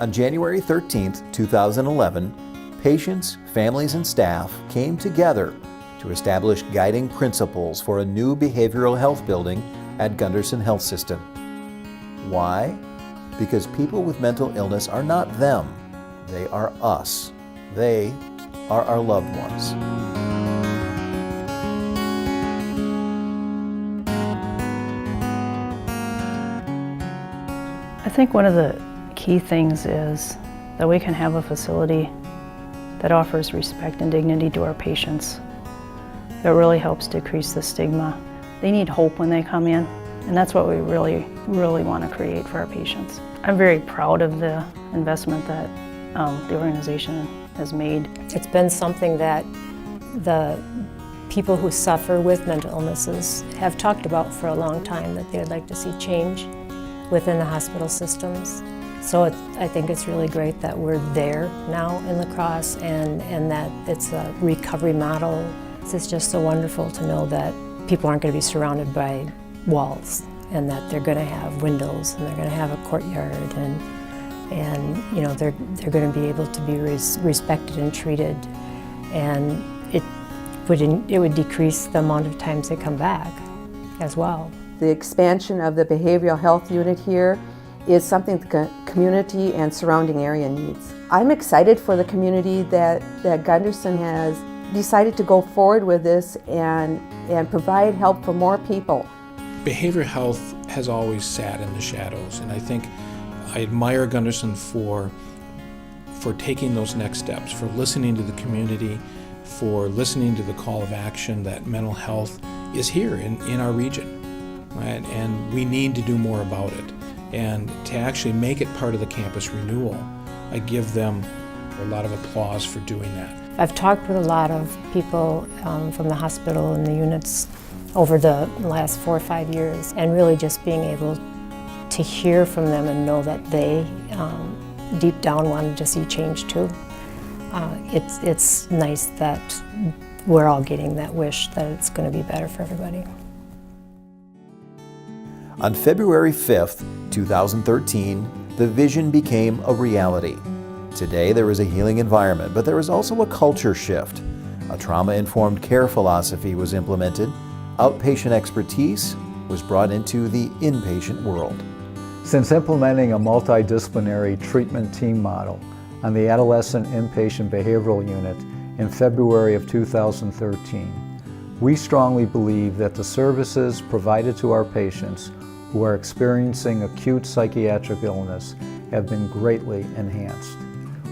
On January 13, 2011, patients, families, and staff came together to establish guiding principles for a new behavioral health building at Gundersen Health System. Why? Because people with mental illness are not them, they are us. They are our loved ones. I think one of the key things is that we can have a facility that offers respect and dignity to our patients. It really helps decrease the stigma. They need hope when they come in, and that's what we really want to create for our patients. I'm very proud of the investment that the organization has made. It's been something that the people who suffer with mental illnesses have talked about for a long time, that they'd like to see change within the hospital systems. So I think it's really great that we're there now in La Crosse and that it's a recovery model. It's just so wonderful to know that people aren't going to be surrounded by walls and that they're going to have windows and they're going to have a courtyard and you know they're going to be able to be respected and treated, and it would decrease the amount of times they come back as well. The expansion of the behavioral health unit here is something the community and surrounding area needs. I'm excited for the community that Gundersen has decided to go forward with this and provide help for more people. Behavioral health has always sat in the shadows, and I think I admire Gundersen for taking those next steps, for listening to the community, for listening to the call of action that mental health is here in our region. Right? And we need to do more about it. And to actually make it part of the campus renewal, I give them a lot of applause for doing that. I've talked with a lot of people from the hospital and the units over the last 4 or 5 years, and really just being able to hear from them and know that they deep down wanted to see change too. It's nice that we're all getting that wish that it's going to be better for everybody. On February 5th, 2013, the vision became a reality. Today there is a healing environment, but there is also a culture shift. A trauma-informed care philosophy was implemented. Outpatient expertise was brought into the inpatient world. Since implementing a multidisciplinary treatment team model on the Adolescent Inpatient Behavioral Unit in February of 2013, we strongly believe that the services provided to our patients who are experiencing acute psychiatric illness have been greatly enhanced.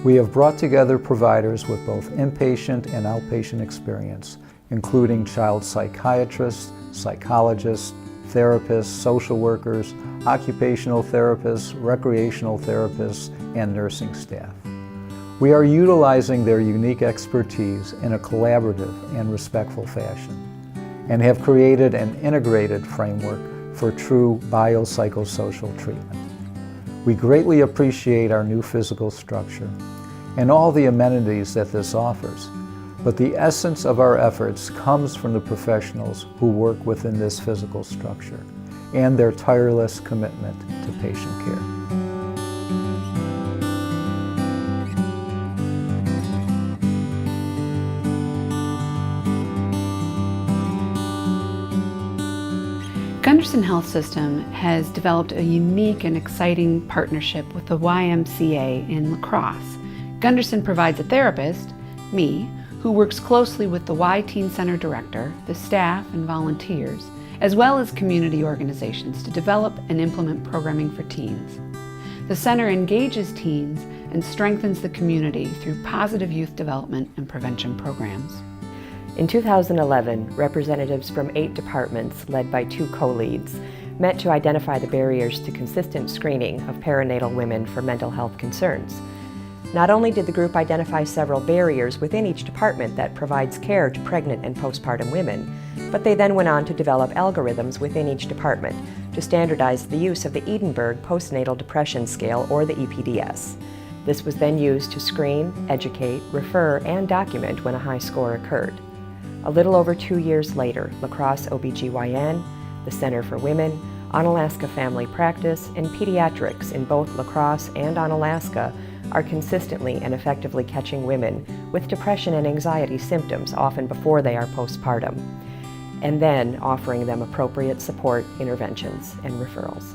We have brought together providers with both inpatient and outpatient experience, including child psychiatrists, psychologists, therapists, social workers, occupational therapists, recreational therapists, and nursing staff. We are utilizing their unique expertise in a collaborative and respectful fashion, and have created an integrated framework for true biopsychosocial treatment. We greatly appreciate our new physical structure and all the amenities that this offers, but the essence of our efforts comes from the professionals who work within this physical structure and their tireless commitment to patient care. Gundersen Health System has developed a unique and exciting partnership with the YMCA in La Crosse. Gundersen provides a therapist, me, who works closely with the Y Teen Center director, the staff and volunteers, as well as community organizations to develop and implement programming for teens. The center engages teens and strengthens the community through positive youth development and prevention programs. In 2011, representatives from 8 departments, led by 2 co-leads, met to identify the barriers to consistent screening of perinatal women for mental health concerns. Not only did the group identify several barriers within each department that provides care to pregnant and postpartum women, but they then went on to develop algorithms within each department to standardize the use of the Edinburgh Postnatal Depression Scale, or the EPDS. This was then used to screen, educate, refer, and document when a high score occurred. A little over 2 years later, La Crosse OBGYN, the Center for Women, Onalaska Family Practice and pediatrics in both La Crosse and Onalaska are consistently and effectively catching women with depression and anxiety symptoms often before they are postpartum, and then offering them appropriate support, interventions, and referrals.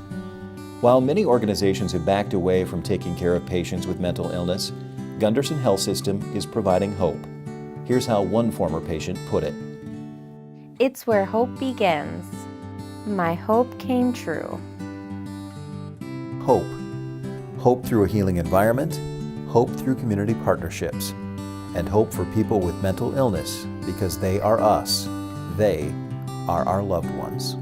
While many organizations have backed away from taking care of patients with mental illness, Gundersen Health System is providing hope. Here's how one former patient put it. It's where hope begins. My hope came true. Hope. Hope through a healing environment, hope through community partnerships, and hope for people with mental illness because they are us. They are our loved ones.